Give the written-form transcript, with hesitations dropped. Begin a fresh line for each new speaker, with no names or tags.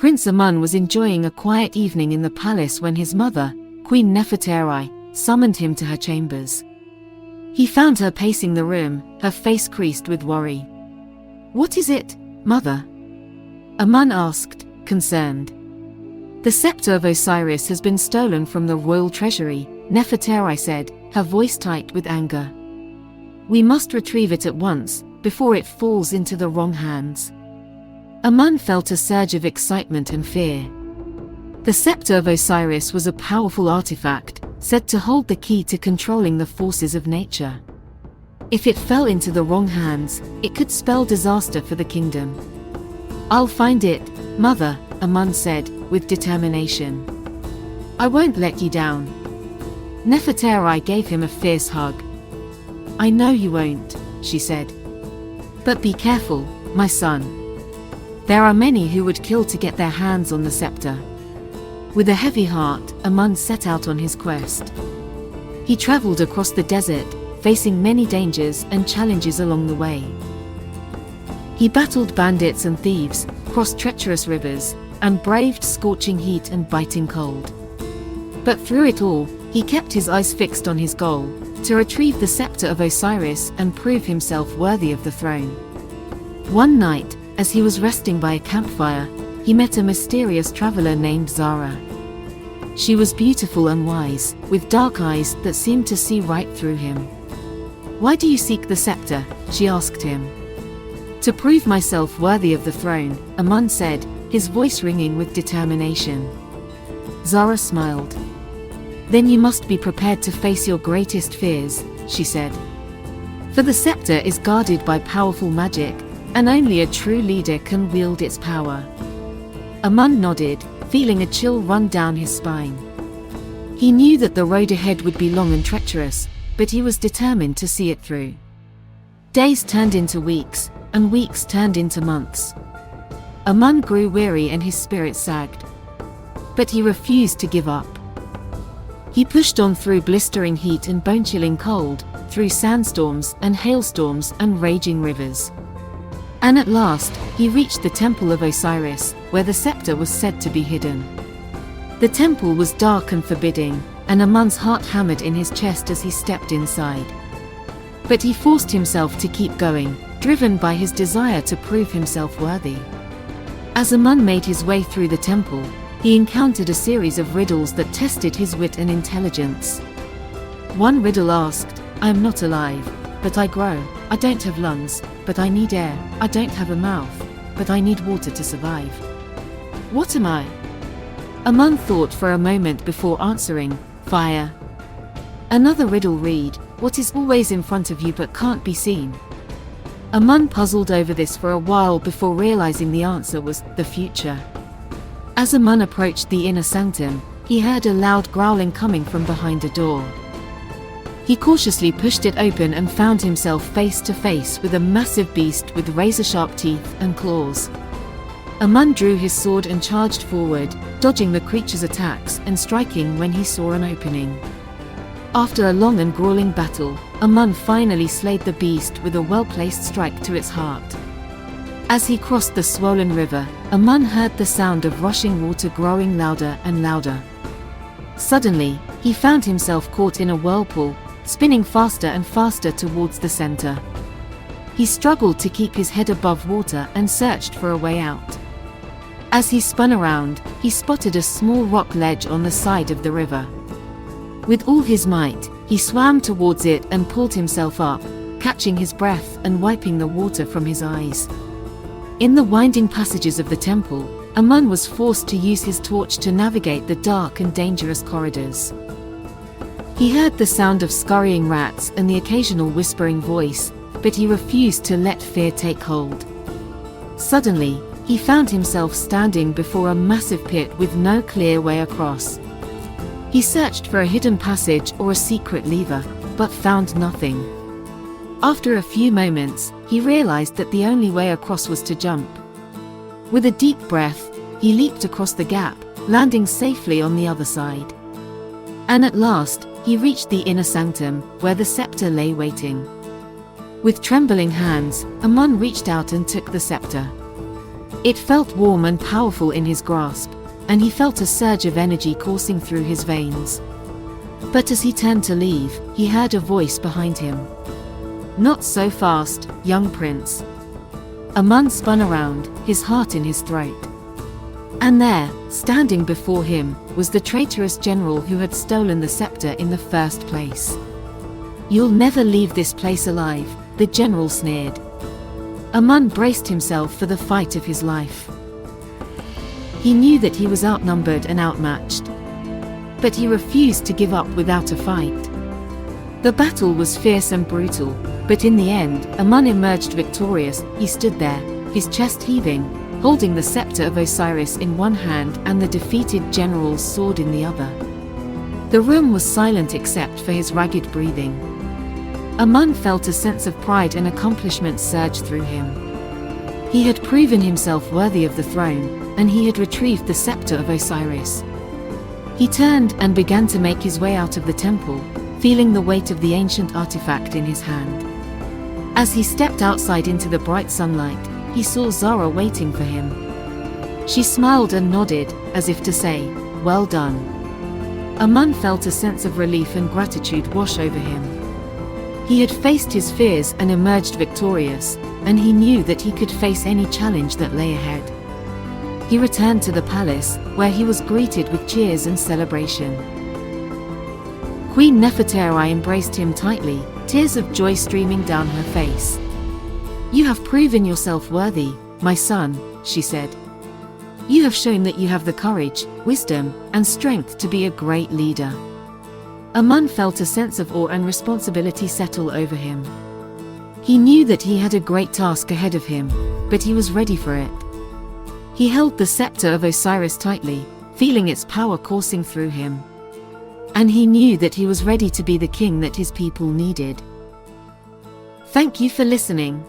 Prince Amun was enjoying a quiet evening in the palace when his mother, Queen Nefertari, summoned him to her chambers. He found her pacing the room, her face creased with worry. "What is it, mother?" Amun asked, concerned. "The Scepter of Osiris has been stolen from the royal treasury," Nefertari said, her voice tight with anger. "We must retrieve it at once, before it falls into the wrong hands." Amun felt a surge of excitement and fear. The Scepter of Osiris was a powerful artifact, said to hold the key to controlling the forces of nature. If it fell into the wrong hands, it could spell disaster for the kingdom. "I'll find it, mother," Amun said, with determination. "I won't let you down." Nefertari gave him a fierce hug. "I know you won't," she said. "But be careful, my son. There are many who would kill to get their hands on the scepter." With a heavy heart, Amun set out on his quest. He traveled across the desert, facing many dangers and challenges along the way. He battled bandits and thieves, crossed treacherous rivers, and braved scorching heat and biting cold. But through it all, he kept his eyes fixed on his goal, to retrieve the Scepter of Osiris and prove himself worthy of the throne. One night, as he was resting by a campfire, he met a mysterious traveler named Zara. She was beautiful and wise, with dark eyes that seemed to see right through him. "Why do you seek the scepter?" she asked him. "To prove myself worthy of the throne," Amun said, his voice ringing with determination. Zara smiled. "Then you must be prepared to face your greatest fears," she said. "For the scepter is guarded by powerful magic, and only a true leader can wield its power." Amun nodded, feeling a chill run down his spine. He knew that the road ahead would be long and treacherous, but he was determined to see it through. Days turned into weeks, and weeks turned into months. Amun grew weary and his spirit sagged. But he refused to give up. He pushed on through blistering heat and bone-chilling cold, through sandstorms and hailstorms and raging rivers. And at last, he reached the Temple of Osiris, where the scepter was said to be hidden. The temple was dark and forbidding, and Amun's heart hammered in his chest as he stepped inside. But he forced himself to keep going, driven by his desire to prove himself worthy. As Amun made his way through the temple, he encountered a series of riddles that tested his wit and intelligence. One riddle asked, "I am not alive, but I grow. I don't have lungs, but I need air. I don't have a mouth, but I need water to survive. What am I?" Amun thought for a moment before answering, "Fire." Another riddle read, "What is always in front of you but can't be seen?" Amun puzzled over this for a while before realizing the answer was the future. As Amun approached the inner sanctum, he heard a loud growling coming from behind a door. He cautiously pushed it open and found himself face to face with a massive beast with razor-sharp teeth and claws. Amun drew his sword and charged forward, dodging the creature's attacks and striking when he saw an opening. After a long and grueling battle, Amun finally slayed the beast with a well-placed strike to its heart. As he crossed the swollen river, Amun heard the sound of rushing water growing louder and louder. Suddenly, he found himself caught in a whirlpool, spinning faster and faster towards the center. He struggled to keep his head above water and searched for a way out. As he spun around, he spotted a small rock ledge on the side of the river. With all his might, he swam towards it and pulled himself up, catching his breath and wiping the water from his eyes. In the winding passages of the temple, Amun was forced to use his torch to navigate the dark and dangerous corridors. He heard the sound of scurrying rats and the occasional whispering voice, but he refused to let fear take hold. Suddenly, he found himself standing before a massive pit with no clear way across. He searched for a hidden passage or a secret lever, but found nothing. After a few moments, he realized that the only way across was to jump. With a deep breath, he leaped across the gap, landing safely on the other side. And at last, he reached the inner sanctum, where the scepter lay waiting. With trembling hands, Amun reached out and took the scepter. It felt warm and powerful in his grasp, and he felt a surge of energy coursing through his veins. But as he turned to leave, he heard a voice behind him. "Not so fast, young prince." Amun spun around, his heart in his throat. And there, standing before him, was the treacherous general who had stolen the scepter in the first place. "You'll never leave this place alive," the general sneered. Amun braced himself for the fight of his life. He knew that he was outnumbered and outmatched. But he refused to give up without a fight. The battle was fierce and brutal, but in the end, Amun emerged victorious. He stood there, his chest heaving, holding the Scepter of Osiris in one hand and the defeated general's sword in the other. The room was silent except for his ragged breathing. Amun felt a sense of pride and accomplishment surge through him. He had proven himself worthy of the throne, and he had retrieved the Scepter of Osiris. He turned and began to make his way out of the temple, feeling the weight of the ancient artifact in his hand. As he stepped outside into the bright sunlight, he saw Zara waiting for him. She smiled and nodded, as if to say, "Well done." Amun felt a sense of relief and gratitude wash over him. He had faced his fears and emerged victorious, and he knew that he could face any challenge that lay ahead. He returned to the palace, where he was greeted with cheers and celebration. Queen Nefertari embraced him tightly, tears of joy streaming down her face. "You have proven yourself worthy, my son," she said. "You have shown that you have the courage, wisdom, and strength to be a great leader." Amun felt a sense of awe and responsibility settle over him. He knew that he had a great task ahead of him, but he was ready for it. He held the Scepter of Osiris tightly, feeling its power coursing through him. And he knew that he was ready to be the king that his people needed. Thank you for listening.